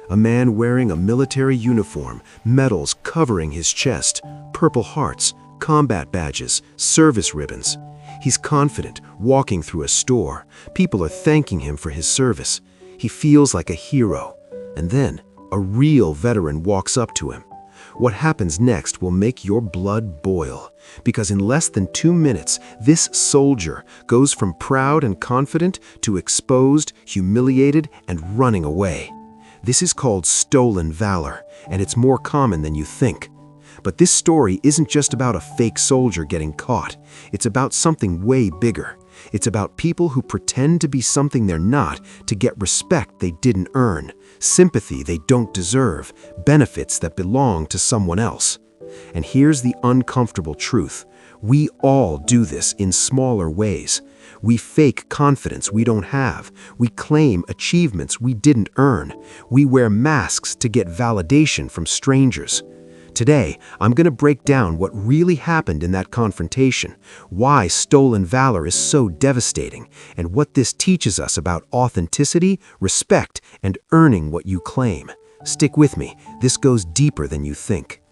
A man wearing a military uniform, medals covering his chest, purple hearts, combat badges, service ribbons. He's confident, walking through a store. People are thanking him for his service. He feels like a hero. And then, a real veteran walks up to him. What happens next will make your blood boil, because in less than 2 minutes, this soldier goes from proud and confident to exposed, humiliated, and running away. This is called stolen valor, and it's more common than you think. But this story isn't just about a fake soldier getting caught. It's about something way bigger. It's about people who pretend to be something they're not to get respect they didn't earn, sympathy they don't deserve, benefits that belong to someone else. And here's the uncomfortable truth. We all do this in smaller ways. We fake confidence we don't have. We claim achievements we didn't earn. We wear masks to get validation from strangers. Today, I'm going to break down what really happened in that confrontation, why stolen valor is so devastating, and what this teaches us about authenticity, respect, and earning what you claim. Stick with me, this goes deeper than you think.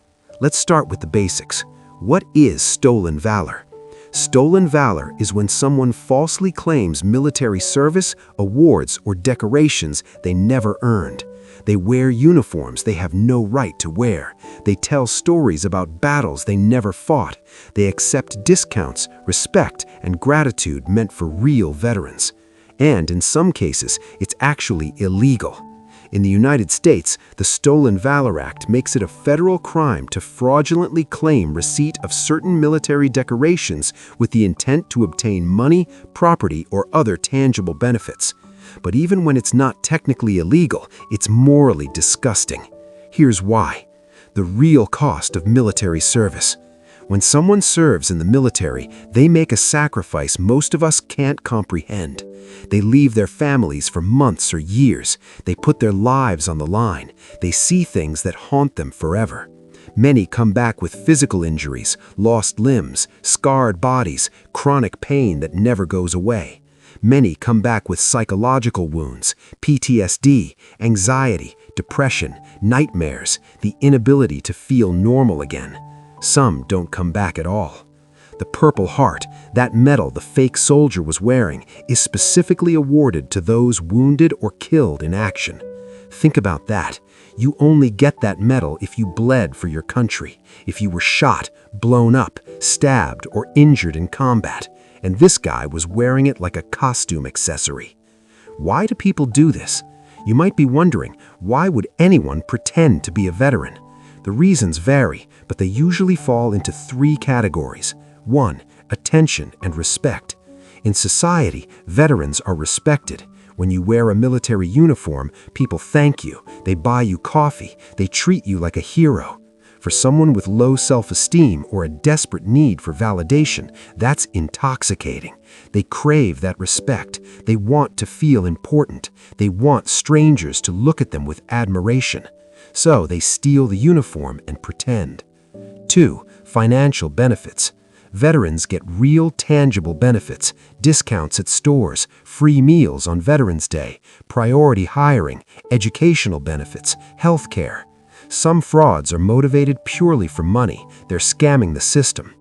Let's start with the basics. What is stolen valor? Stolen valor is when someone falsely claims military service, awards, or decorations they never earned. They wear uniforms they have no right to wear. They tell stories about battles they never fought. They accept discounts, respect, and gratitude meant for real veterans. And in some cases, it's actually illegal. In the United States, the Stolen Valor Act makes it a federal crime to fraudulently claim receipt of certain military decorations with the intent to obtain money, property, or other tangible benefits. But even when it's not technically illegal, it's morally disgusting. Here's why. The real cost of military service. When someone serves in the military, they make a sacrifice most of us can't comprehend. They leave their families for months or years. They put their lives on the line. They see things that haunt them forever. Many come back with physical injuries, lost limbs, scarred bodies, chronic pain that never goes away. Many come back with psychological wounds, PTSD, anxiety, depression, nightmares, the inability to feel normal again. Some don't come back at all. The Purple Heart, that medal the fake soldier was wearing, is specifically awarded to those wounded or killed in action. Think about that. You only get that medal if you bled for your country, if you were shot, blown up, stabbed, or injured in combat. And this guy was wearing it like a costume accessory. Why do people do this? You might be wondering, why would anyone pretend to be a veteran? The reasons vary, but they usually fall into 3 categories. 1. Attention and respect. In society, veterans are respected. When you wear a military uniform, people thank you, they buy you coffee, they treat you like a hero. For someone with low self-esteem or a desperate need for validation, that's intoxicating. They crave that respect. They want to feel important. They want strangers to look at them with admiration. So they steal the uniform and pretend. 2. Financial benefits. Veterans get real tangible benefits, discounts at stores, free meals on Veterans Day, priority hiring, educational benefits, health care. Some frauds are motivated purely for money. They're scamming the system.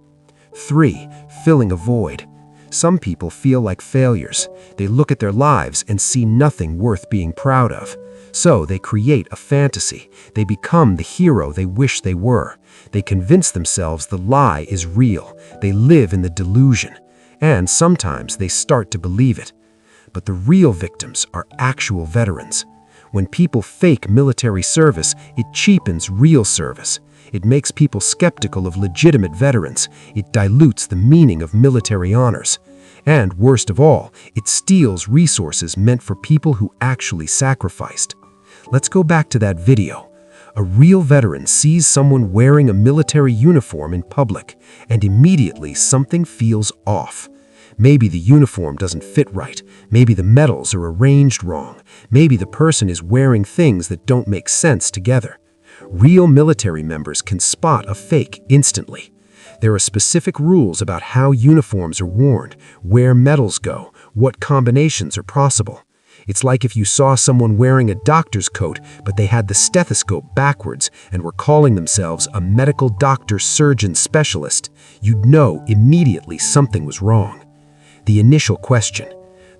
3. Filling a void. Some people feel like failures. They look at their lives and see nothing worth being proud of. So they create a fantasy. They become the hero they wish they were. They convince themselves the lie is real. They live in the delusion. And sometimes they start to believe it. But the real victims are actual veterans. When people fake military service, it cheapens real service. It makes people skeptical of legitimate veterans. It dilutes the meaning of military honors. And worst of all, it steals resources meant for people who actually sacrificed. Let's go back to that video. A real veteran sees someone wearing a military uniform in public, and immediately something feels off. Maybe the uniform doesn't fit right. Maybe the medals are arranged wrong. Maybe the person is wearing things that don't make sense together. Real military members can spot a fake instantly. There are specific rules about how uniforms are worn, where medals go, what combinations are possible. It's like if you saw someone wearing a doctor's coat, but they had the stethoscope backwards and were calling themselves a medical doctor surgeon specialist. You'd know immediately something was wrong. The initial question.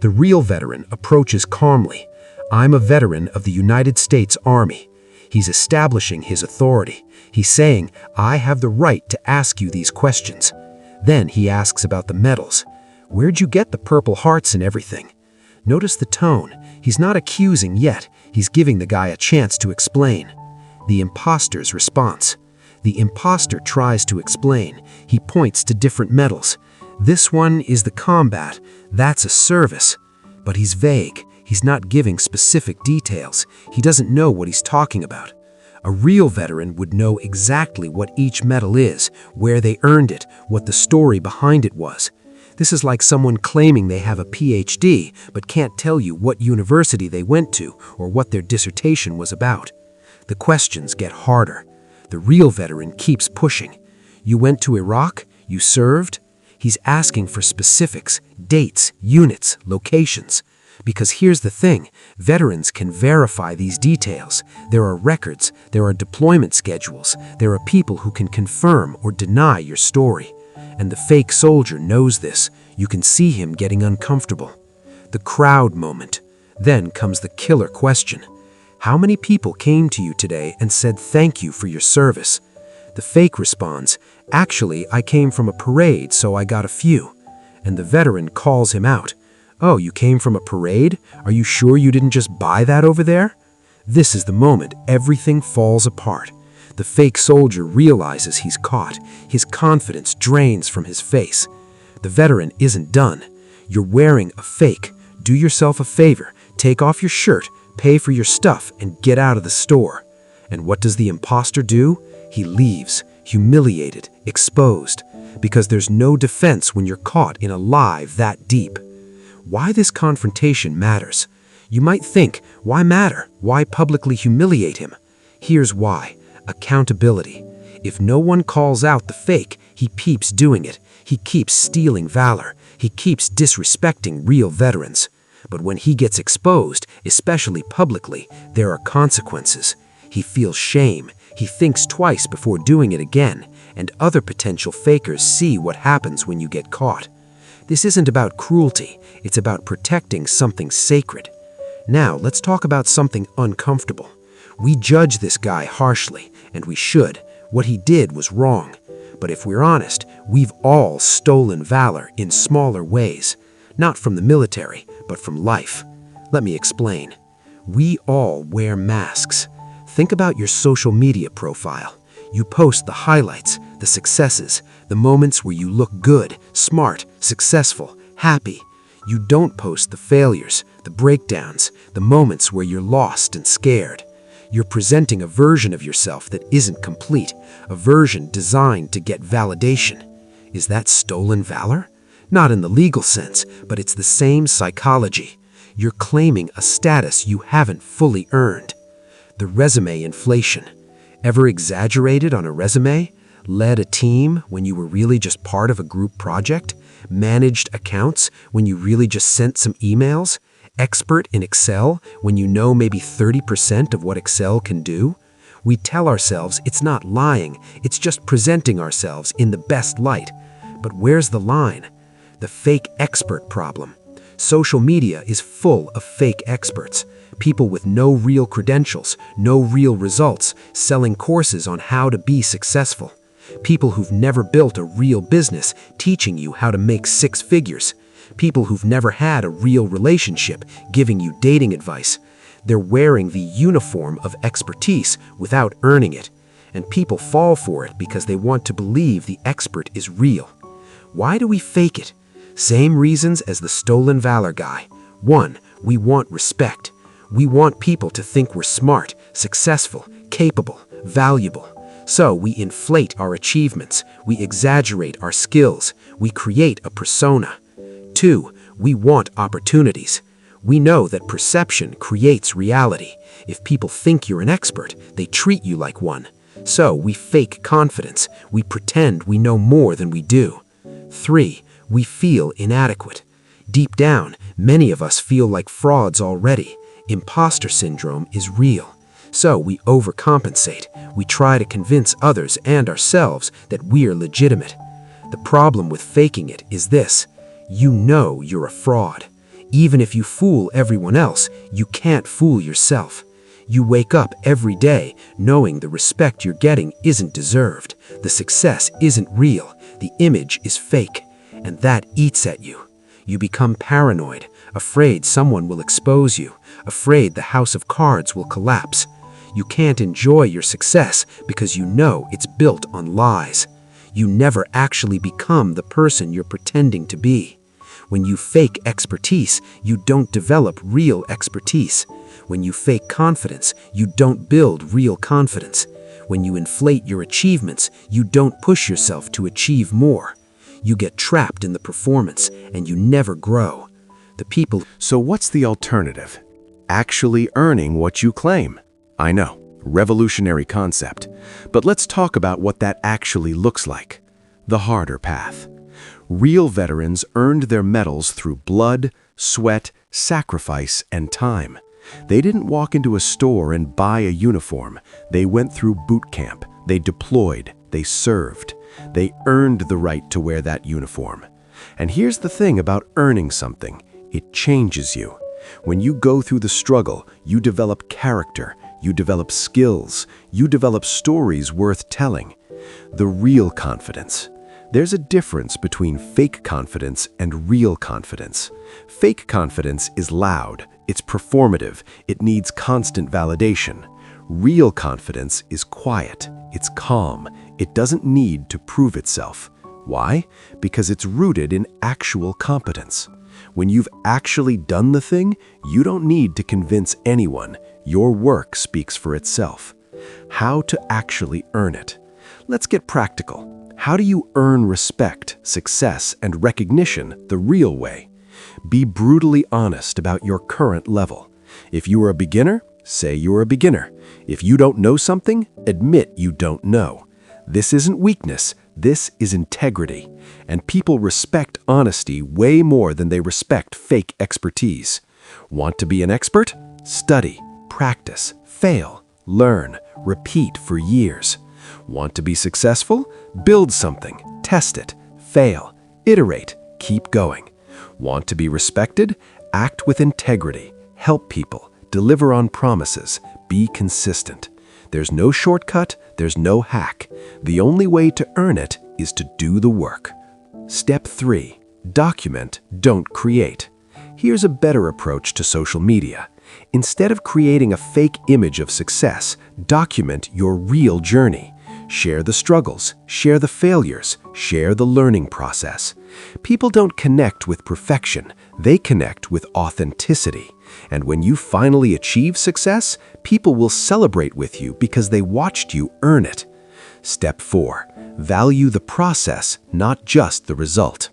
The real veteran approaches calmly. I'm a veteran of the United States Army. He's establishing his authority. He's saying, I have the right to ask you these questions. Then he asks about the medals. Where'd you get the Purple Hearts and everything? Notice the tone. He's not accusing yet. He's giving the guy a chance to explain. The imposter's response. The imposter tries to explain. He points to different medals. This one is the combat. That's a service. But he's vague. He's not giving specific details. He doesn't know what he's talking about. A real veteran would know exactly what each medal is, where they earned it, what the story behind it was. This is like someone claiming they have a PhD, but can't tell you what university they went to or what their dissertation was about. The questions get harder. The real veteran keeps pushing. You went to Iraq? You served? He's asking for specifics, dates, units, locations. Because here's the thing, veterans can verify these details. There are records, there are deployment schedules, there are people who can confirm or deny your story. And the fake soldier knows this. You can see him getting uncomfortable. The crowd moment. Then comes the killer question. How many people came to you today and said thank you for your service? The fake responds, actually, I came from a parade, so I got a few. And the veteran calls him out. Oh, you came from a parade? Are you sure you didn't just buy that over there? This is the moment everything falls apart. The fake soldier realizes he's caught. His confidence drains from his face. The veteran isn't done. You're wearing a fake. Do yourself a favor. Take off your shirt, pay for your stuff, and get out of the store. And what does the imposter do? He leaves, humiliated, exposed. Because there's no defense when you're caught in a lie that deep. Why this confrontation matters? You might think, why matter? Why publicly humiliate him? Here's why. Accountability. If no one calls out the fake, he keeps doing it. He keeps stealing valor. He keeps disrespecting real veterans. But when he gets exposed, especially publicly, there are consequences. He feels shame. He thinks twice before doing it again, and other potential fakers see what happens when you get caught. This isn't about cruelty. It's about protecting something sacred. Now, let's talk about something uncomfortable. We judge this guy harshly, and we should. What he did was wrong. But if we're honest, we've all stolen valor in smaller ways. Not from the military, but from life. Let me explain. We all wear masks. Think about your social media profile. You post the highlights, the successes, the moments where you look good, smart, successful, happy. You don't post the failures, the breakdowns, the moments where you're lost and scared. You're presenting a version of yourself that isn't complete, a version designed to get validation. Is that stolen valor? Not in the legal sense, but it's the same psychology. You're claiming a status you haven't fully earned. The resume inflation. Ever exaggerated on a resume? Led a team when you were really just part of a group project? Managed accounts when you really just sent some emails? Expert in Excel when you know maybe 30% of what Excel can do? We tell ourselves it's not lying, it's just presenting ourselves in the best light. But where's the line? The fake expert problem. Social media is full of fake experts. People with no real credentials, no real results, selling courses on how to be successful. People who've never built a real business, teaching you how to make six figures. People who've never had a real relationship, giving you dating advice. They're wearing the uniform of expertise without earning it. And people fall for it because they want to believe the expert is real. Why do we fake it? Same reasons as the stolen valor guy. 1. We want respect. We want people to think we're smart, successful, capable, valuable. So we inflate our achievements, we exaggerate our skills, we create a persona. 2. We want opportunities. We know that perception creates reality. If people think you're an expert, they treat you like one. So we fake confidence, we pretend we know more than we do. 3. We feel inadequate. Deep down, many of us feel like frauds already. Imposter syndrome is real. So we overcompensate. We try to convince others and ourselves that we're legitimate. The problem with faking it is this: you know you're a fraud. Even if you fool everyone else, you can't fool yourself. You wake up every day knowing the respect you're getting isn't deserved, the success isn't real, the image is fake, and that eats at you. You become paranoid, afraid someone will expose you, afraid the house of cards will collapse. You can't enjoy your success because you know it's built on lies. You never actually become the person you're pretending to be. When you fake expertise, you don't develop real expertise. When you fake confidence, you don't build real confidence. When you inflate your achievements, you don't push yourself to achieve more. You get trapped in the performance, and you never grow. So what's the alternative? Actually earning what you claim. I know, revolutionary concept. But let's talk about what that actually looks like. The harder path. Real veterans earned their medals through blood, sweat, sacrifice, and time. They didn't walk into a store and buy a uniform. They went through boot camp. They deployed. They served. They earned the right to wear that uniform. And here's the thing about earning something. It changes you. When you go through the struggle, you develop character, you develop skills, you develop stories worth telling. The real confidence. There's a difference between fake confidence and real confidence. Fake confidence is loud, it's performative, it needs constant validation. Real confidence is quiet, it's calm, it doesn't need to prove itself. Why? Because it's rooted in actual competence. When you've actually done the thing, you don't need to convince anyone. Your work speaks for itself. How to actually earn it. Let's get practical. How do you earn respect, success, and recognition the real way? Be brutally honest about your current level. If you are a beginner, say you're a beginner. If you don't know something, admit you don't know. This isn't weakness, this is integrity. And people respect honesty way more than they respect fake expertise. Want to be an expert? Study, practice, fail, learn, repeat for years. Want to be successful? Build something, test it, fail, iterate, keep going. Want to be respected? Act with integrity, help people, deliver on promises, be consistent. There's no shortcut, there's no hack. The only way to earn it is to do the work. Step 3. Document, don't create. Here's a better approach to social media. Instead of creating a fake image of success, document your real journey. Share the struggles, share the failures, share the learning process. People don't connect with perfection, they connect with authenticity. And when you finally achieve success, people will celebrate with you because they watched you earn it. Step 4. Value the process, not just the result.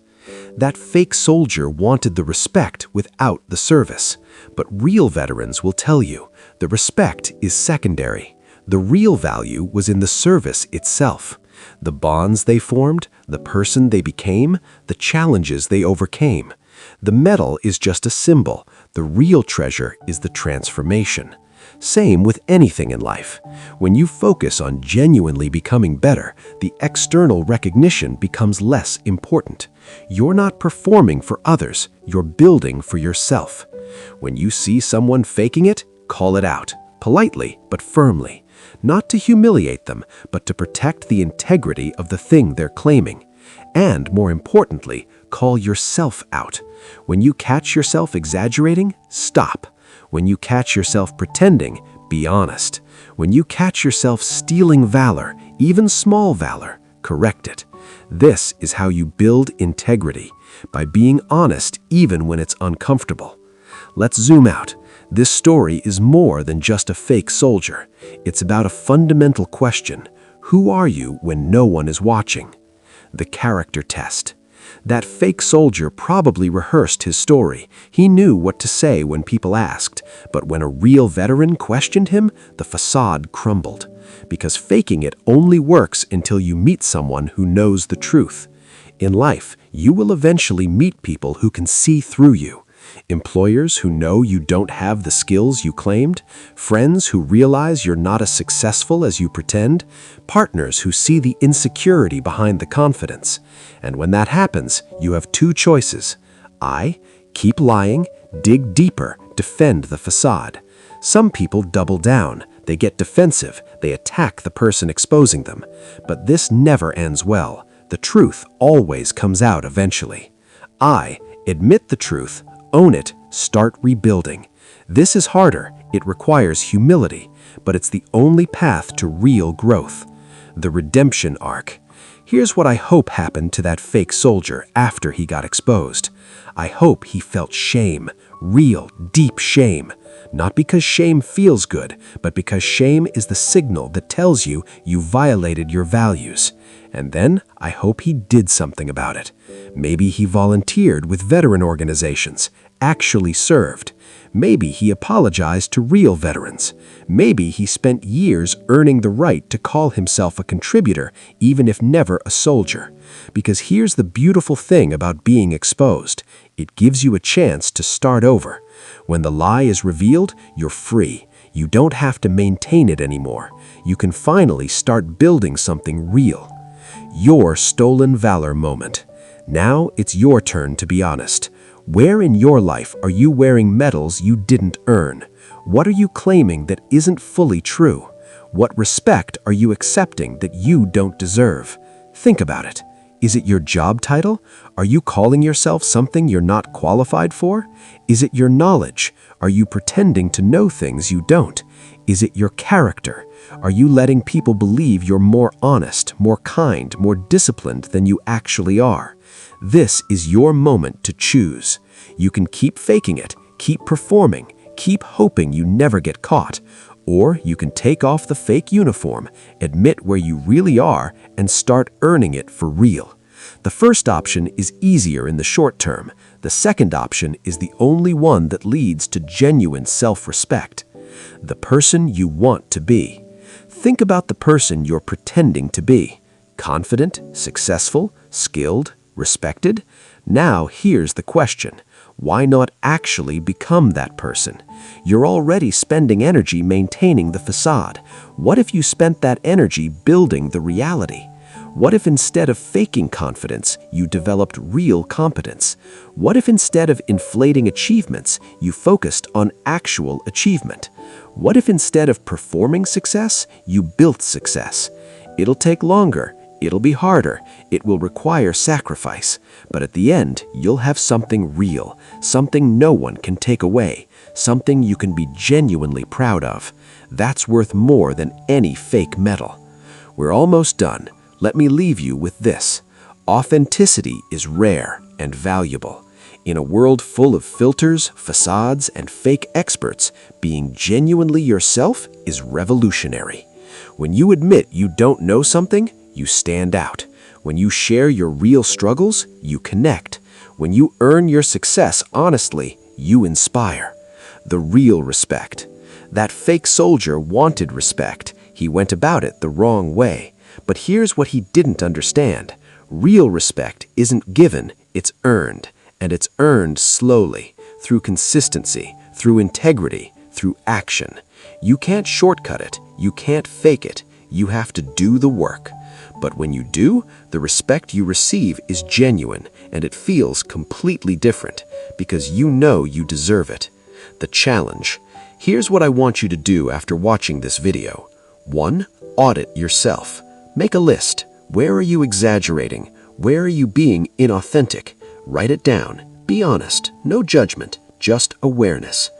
That fake soldier wanted the respect without the service. But real veterans will tell you, the respect is secondary. The real value was in the service itself. The bonds they formed, the person they became, the challenges they overcame. The medal is just a symbol. The real treasure is the transformation. Same with anything in life. When you focus on genuinely becoming better, the external recognition becomes less important. You're not performing for others, you're building for yourself. When you see someone faking it, call it out, politely but firmly. Not to humiliate them, but to protect the integrity of the thing they're claiming. And more importantly, call yourself out. When you catch yourself exaggerating, stop. When you catch yourself pretending, be honest. When you catch yourself stealing valor, even small valor, correct it. This is how you build integrity, by being honest even when it's uncomfortable. Let's zoom out. This story is more than just a fake soldier. It's about a fundamental question. Who are you when no one is watching? The character test. That fake soldier probably rehearsed his story. He knew what to say when people asked, but when a real veteran questioned him, the facade crumbled. Because faking it only works until you meet someone who knows the truth. In life, you will eventually meet people who can see through you. Employers who know you don't have the skills you claimed, friends who realize you're not as successful as you pretend, partners who see the insecurity behind the confidence. And when that happens, you have two choices. Keep lying, dig deeper, defend the facade. Some people double down. They get defensive. They attack the person exposing them. But this never ends well. The truth always comes out eventually. Admit the truth, own it, start rebuilding. This is harder. It requires humility, but it's the only path to real growth. The redemption arc. Here's what I hope happened to that fake soldier after he got exposed. I hope he felt shame, real, deep shame. Not because shame feels good, but because shame is the signal that tells you you violated your values. And then I hope he did something about it. Maybe he volunteered with veteran organizations, actually served. Maybe he apologized to real veterans. Maybe he spent years earning the right to call himself a contributor, even if never a soldier. Because here's the beautiful thing about being exposed. It gives you a chance to start over. When the lie is revealed, you're free. You don't have to maintain it anymore. You can finally start building something real. Your stolen valor moment. Now it's your turn to be honest. Where in your life are you wearing medals you didn't earn? What are you claiming that isn't fully true? What respect are you accepting that you don't deserve? Think about it. Is it your job title? Are you calling yourself something you're not qualified for? Is it your knowledge? Are you pretending to know things you don't? Is it your character? Are you letting people believe you're more honest, more kind, more disciplined than you actually are? This is your moment to choose. You can keep faking it, keep performing, keep hoping you never get caught. Or you can take off the fake uniform, admit where you really are, and start earning it for real. The first option is easier in the short term. The second option is the only one that leads to genuine self-respect. The person you want to be. Think about the person you're pretending to be. Confident, successful, skilled, respected? Now here's the question. Why not actually become that person? You're already spending energy maintaining the facade. What if you spent that energy building the reality? What if instead of faking confidence, you developed real competence? What if instead of inflating achievements, you focused on actual achievement? What if instead of performing success, you built success? It'll take longer. It'll be harder. It will require sacrifice. But at the end, you'll have something real, something no one can take away, something you can be genuinely proud of. That's worth more than any fake medal. We're almost done. Let me leave you with this. Authenticity is rare and valuable. In a world full of filters, facades, and fake experts, being genuinely yourself is revolutionary. When you admit you don't know something, you stand out. When you share your real struggles, you connect. When you earn your success honestly, you inspire. The real respect. That fake soldier wanted respect. He went about it the wrong way. But here's what he didn't understand. Real respect isn't given, it's earned. And it's earned slowly, through consistency, through integrity, through action. You can't shortcut it. You can't fake it. You have to do the work. But when you do, the respect you receive is genuine, and it feels completely different, because you know you deserve it. The challenge. Here's what I want you to do after watching this video. 1. Audit yourself. Make a list. Where are you exaggerating? Where are you being inauthentic? Write it down. Be honest. No judgment, just awareness.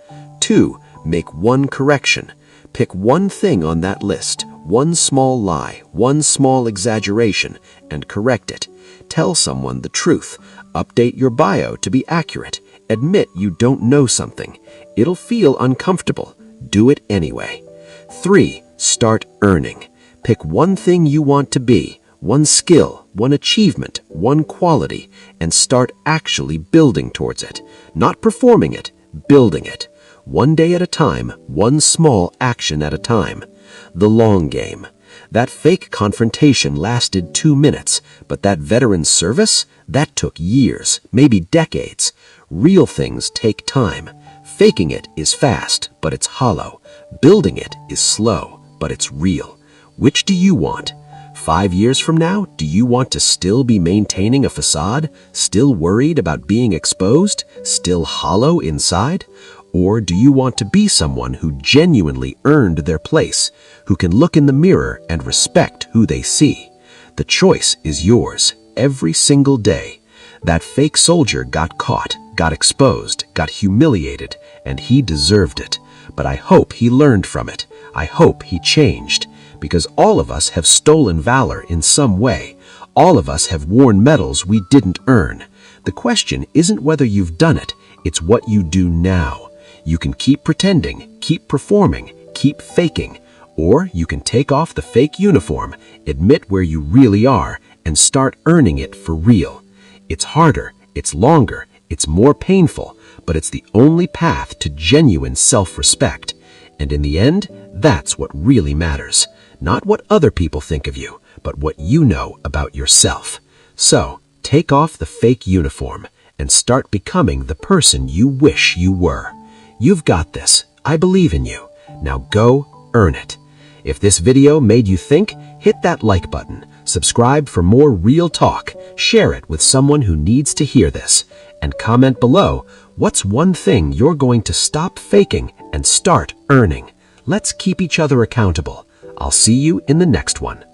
2. Make one correction. Pick one thing on that list, one small lie, one small exaggeration, and correct it. Tell someone the truth. Update your bio to be accurate. Admit you don't know something. It'll feel uncomfortable. Do it anyway. 3. Start earning. Pick one thing you want to be, one skill, one achievement, one quality, and start actually building towards it. Not performing it, building it. One day at a time, one small action at a time. The long game. That fake confrontation lasted 2 minutes, but that veteran service, that took years, maybe decades. Real things take time. Faking it is fast, but it's hollow. Building it is slow, but it's real. Which do you want? 5 years from now, do you want to still be maintaining a facade? Still worried about being exposed? Still hollow inside? Or do you want to be someone who genuinely earned their place, who can look in the mirror and respect who they see? The choice is yours, every single day. That fake soldier got caught, got exposed, got humiliated, and he deserved it. But I hope he learned from it. I hope he changed. Because all of us have stolen valor in some way. All of us have worn medals we didn't earn. The question isn't whether you've done it, it's what you do now. You can keep pretending, keep performing, keep faking, or you can take off the fake uniform, admit where you really are, and start earning it for real. It's harder, it's longer, it's more painful, but it's the only path to genuine self-respect. And in the end, that's what really matters. Not what other people think of you, but what you know about yourself. So, take off the fake uniform and start becoming the person you wish you were. You've got this. I believe in you. Now go earn it. If this video made you think, hit that like button. Subscribe for more real talk. Share it with someone who needs to hear this. And comment below, what's one thing you're going to stop faking and start earning? Let's keep each other accountable. I'll see you in the next one.